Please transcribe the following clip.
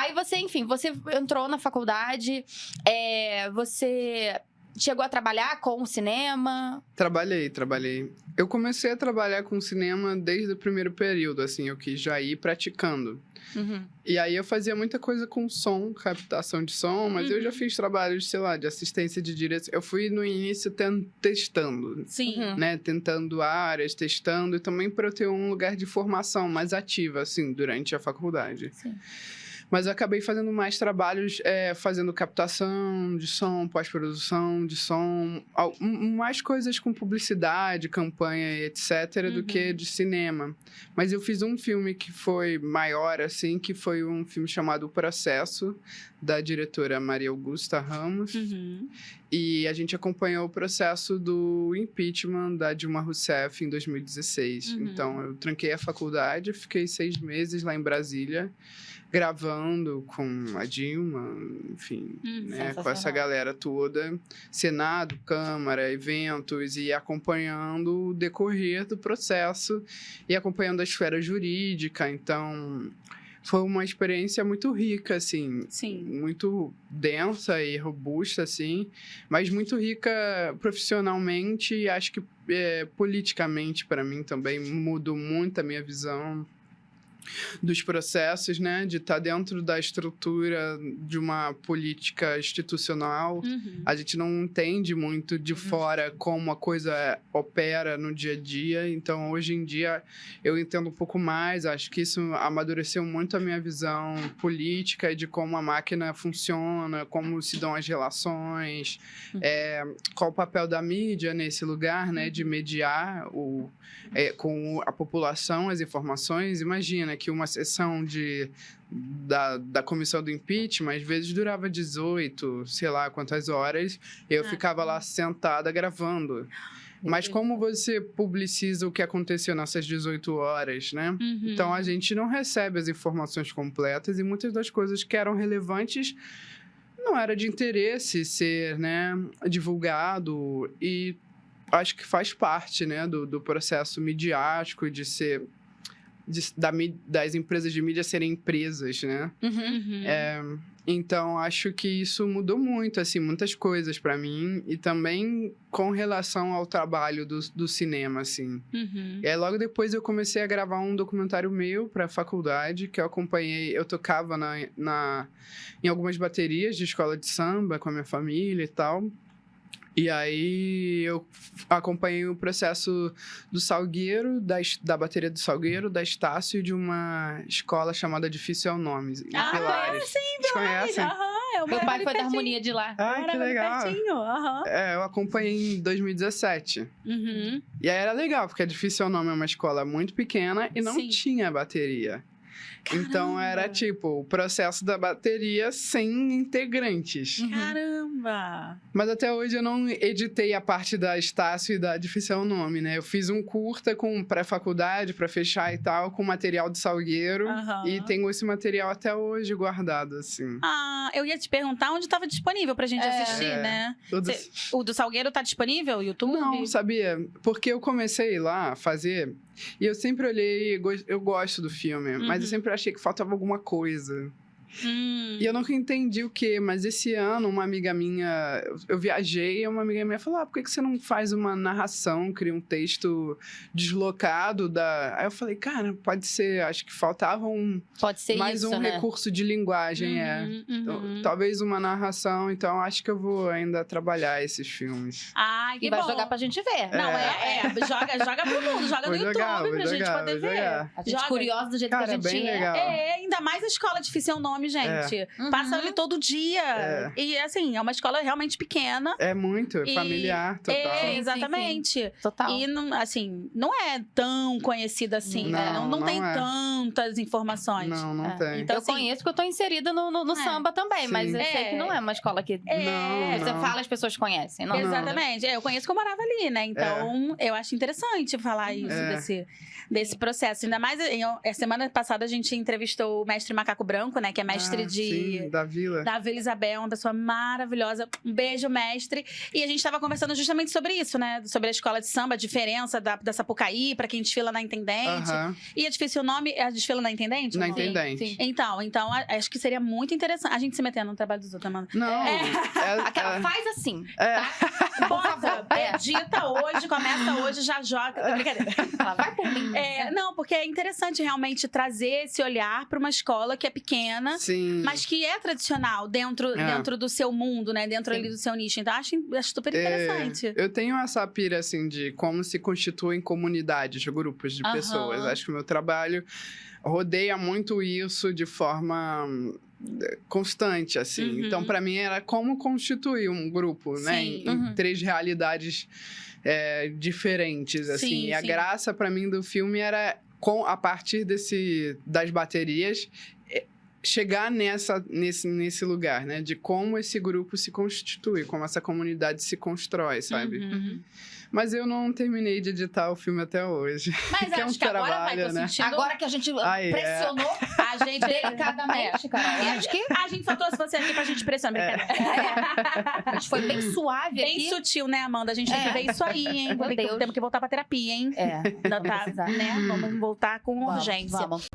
Aí você, enfim, você entrou na faculdade, você chegou a trabalhar com o cinema? Trabalhei. Eu comecei a trabalhar com cinema desde o primeiro período, assim, eu quis já ir praticando. Uhum. E aí eu fazia muita coisa com som, captação de som, mas eu já fiz trabalhos, sei lá, de assistência de direção. Eu fui no início testando, Sim. né? Tentando áreas, testando, e também para eu ter um lugar de formação mais ativa, assim, durante a faculdade. Sim. Mas eu acabei fazendo mais trabalhos, fazendo captação de som, pós-produção de som, mais coisas com publicidade, campanha, etc., do que de cinema. Mas eu fiz um filme que foi maior, assim, que foi um filme chamado O Processo, da diretora Maria Augusta Ramos. E a gente acompanhou o processo do impeachment da Dilma Rousseff em 2016. Então, eu tranquei a faculdade, fiquei 6 meses lá em Brasília, gravando com a Dilma, enfim, né, com essa galera toda, Senado, Câmara, eventos, e acompanhando o decorrer do processo e acompanhando a esfera jurídica. Então, foi uma experiência muito rica, assim, muito densa e robusta, assim, mas muito rica profissionalmente e acho que politicamente, para mim, também mudou muito a minha visão dos processos, né, de estar dentro da estrutura de uma política institucional. A gente não entende muito de fora como a coisa opera no dia a dia, então hoje em dia eu entendo um pouco mais, acho que isso amadureceu muito a minha visão política de como a máquina funciona, como se dão as relações, qual o papel da mídia nesse lugar, né, de mediar com a população as informações. Imagina que uma sessão da comissão do impeachment, às vezes durava 18, sei lá quantas horas, eu ficava lá sentada gravando. Mas como você publiciza o que aconteceu nessas 18 horas, né? Então, a gente não recebe as informações completas e muitas das coisas que eram relevantes não era de interesse ser, né, divulgado, e acho que faz parte, né, do processo midiático de ser das empresas de mídia serem empresas, né? Então, acho que isso mudou muito, assim, muitas coisas para mim, e também com relação ao trabalho do cinema, assim. E aí, logo depois, eu comecei a gravar um documentário meu para a faculdade, que eu acompanhei, eu tocava em algumas baterias de escola de samba com a minha família e tal. E aí, eu acompanhei o processo do Salgueiro, da bateria do Salgueiro, da Estácio, e de uma escola chamada Difícil é o Nome, em Pilares. Sim, Vocês conhecem? Meu pai foi da harmonia de lá. Que legal. Eu acompanhei em 2017. E aí era legal, porque a Difícil é o Nome é uma escola muito pequena e não tinha bateria. Caramba. Então, era tipo o processo da bateria sem integrantes. Caramba! Mas até hoje eu não editei a parte da Estácio e da Difícil é o Nome, né? Eu fiz um curta com pré-faculdade pra fechar e tal, com material de Salgueiro. E tenho esse material até hoje guardado, assim. Eu ia te perguntar onde estava disponível pra gente assistir, né? O do Salgueiro tá disponível? YouTube? Não, sabia? Porque eu comecei lá a fazer... E eu sempre olhei, eu gosto do filme, mas eu sempre achei que faltava alguma coisa. E eu nunca entendi o quê, mas esse ano uma amiga minha, eu viajei e uma amiga minha falou, por que você não faz uma narração, cria um texto deslocado da... Aí eu falei, cara, pode ser, acho que faltava mais um recurso de linguagem, Então, talvez uma narração, então acho que eu vou ainda trabalhar esses filmes. Que e vai jogar pra gente ver. Não, joga pro mundo, joga no YouTube pra gente poder ver. A gente curiosa do jeito que a gente bem legal. Ainda mais a escola Difícil é o Nome, gente. Passa ali todo dia. E, assim, é uma escola realmente pequena. É muito, familiar, total. Exatamente. Sim. Total. E, assim, não é tão conhecida assim, né? Não tem tantas informações. Não tem. Então, eu conheço porque eu tô inserida no samba também, mas eu sei que não é uma escola que... Você fala, as pessoas conhecem. Não, exatamente. Eu conheço que eu morava ali, né? Então, eu acho interessante falar isso, desse processo. Ainda mais, a semana passada a gente entrevistou o mestre Macaco Branco, né? Que é mestre Sim, da Vila. Da Vila Isabel, uma pessoa maravilhosa. Um beijo, mestre. E a gente estava conversando justamente sobre isso, né? Sobre a escola de samba, a diferença da Sapucaí pra quem desfila na Intendente. E é difícil o nome? É a desfila na Intendente? Na Intendente. Sim. Então, acho que seria muito interessante. A gente se metendo no trabalho dos outros, Amanda. Não. Aquela faz assim, É. tá? Bota, edita hoje, começa hoje, já joga. Brincadeira. Vai por mim. Não, porque é interessante realmente trazer esse olhar para uma escola que é pequena, Sim. mas que é tradicional dentro do seu mundo, né? Dentro ali do seu nicho. Então, acho super interessante. Eu tenho essa pira, assim, de como se constituem comunidades, grupos de pessoas. Acho que o meu trabalho rodeia muito isso de forma constante, assim. Então, para mim, era como constituir um grupo, né? Em 3 realidades diferentes, assim. Sim, e a sim. graça, para mim, do filme era, a partir das baterias, chegar nesse lugar, né? De como esse grupo se constitui, como essa comunidade se constrói, sabe? Mas eu não terminei de editar o filme até hoje. Mas que acho que agora vai, tô sentindo... Agora que a gente pressionou a gente delicadamente, cara. E acho que a gente só trouxe você aqui pra gente pressionar, brincadeira. A gente foi bem suave Bem aqui. sutil, né, Amanda? A gente tem que ver isso aí, hein? Meu Deus. Temos que voltar pra terapia, hein? Tem que Né? Vamos voltar com urgência. Vamos.